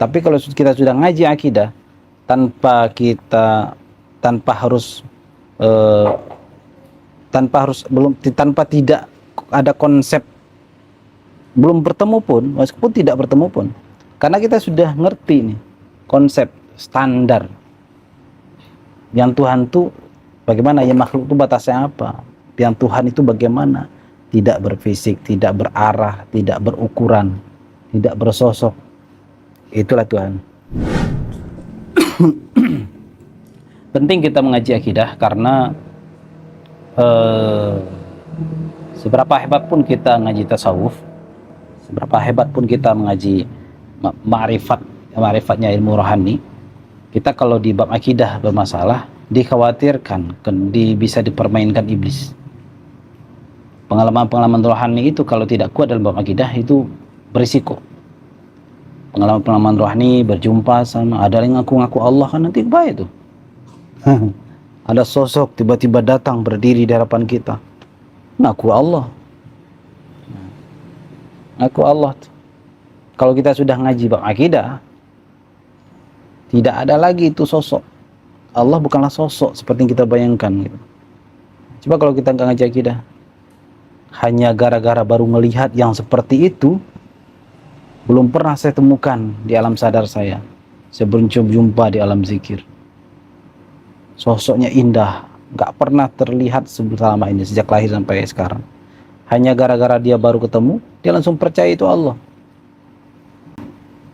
Tapi kalau kita sudah ngaji akidah, tanpa kita tanpa harus eh, tanpa tidak ada konsep, belum bertemu pun, meskipun tidak bertemu pun, karena kita sudah ngerti nih konsep standar yang Tuhan tuh bagaimana, ya makhluk itu batasnya apa, yang Tuhan itu bagaimana, tidak berfisik, tidak berarah, tidak berukuran, tidak bersosok. Itulah Tuhan. Penting kita mengaji akidah karena seberapa hebat pun kita ngaji tasawuf, seberapa hebat pun kita mengaji ma'rifatnya ilmu rohani, kita kalau di bab akidah bermasalah, dikhawatirkan bisa dipermainkan iblis. Pengalaman-pengalaman rohani itu kalau tidak kuat dalam bab akidah itu berisiko. Pengalaman-pengalaman rohani, berjumpa sama ada yang ngaku-ngaku Allah, kan nanti bahaya tuh. Ada sosok tiba-tiba datang berdiri di hadapan kita, ngaku Allah, ngaku Allah tuh. Kalau kita sudah ngaji bab akidah, tidak ada lagi itu sosok. Allah bukanlah sosok seperti yang kita bayangkan gitu. Coba kalau kita nggak ngaji akidah, hanya gara-gara baru melihat yang seperti itu, belum pernah saya temukan di alam sadar saya. Saya berjumpa di alam zikir, sosoknya indah, nggak pernah terlihat selama ini sejak lahir sampai sekarang. Hanya gara-gara dia baru ketemu, dia langsung percaya itu Allah.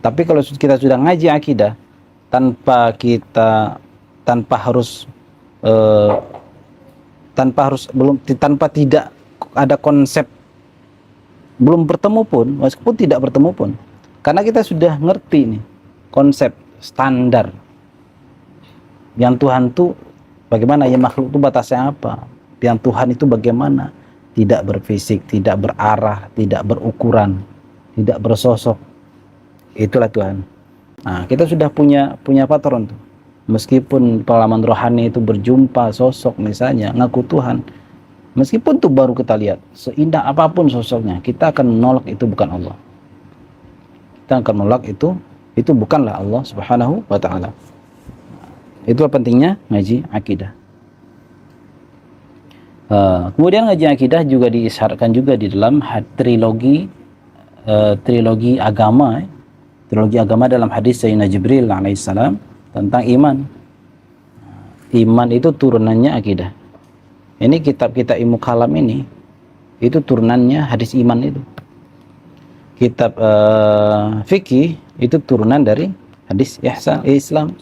Tapi kalau kita sudah ngaji akidah, tanpa tidak ada konsep, belum bertemu pun, meskipun tidak bertemu pun, karena kita sudah ngerti nih konsep standar yang Tuhan tuh bagaimana, ya makhluk itu batasnya apa, yang Tuhan itu bagaimana, tidak berfisik, tidak berarah, tidak berukuran, tidak bersosok. Itulah Tuhan. Nah, kita sudah punya patron tuh. Meskipun pengalaman rohani itu berjumpa sosok misalnya ngaku Tuhan, meskipun tuh baru kita lihat, seindah apapun sosoknya, kita akan menolak itu bukan Allah. Kita akan menolak itu bukanlah Allah Subhanahu wa taala. Itulah pentingnya ngaji akidah. Kemudian ngaji akidah juga diisyaratkan juga di dalam trilogi agama. Trilogi agama dalam hadis Sayyidina Jibril alaihissalam tentang iman. Iman itu turunannya akidah. Ini kitab-kitab ilmu kalam ini, itu turunannya hadis iman itu. Kitab fikih itu turunan dari hadis ihsan Islam.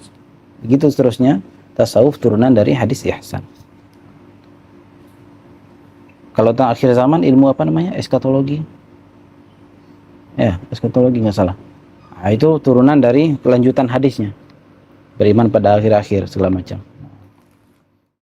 Begitu seterusnya, tasawuf turunan dari hadis ihsan. Kalau tentang akhir zaman, ilmu apa namanya? Eskatologi. Ya, eskatologi nggak salah. Nah, itu turunan dari kelanjutan hadisnya. Beriman pada akhir-akhir segala macam.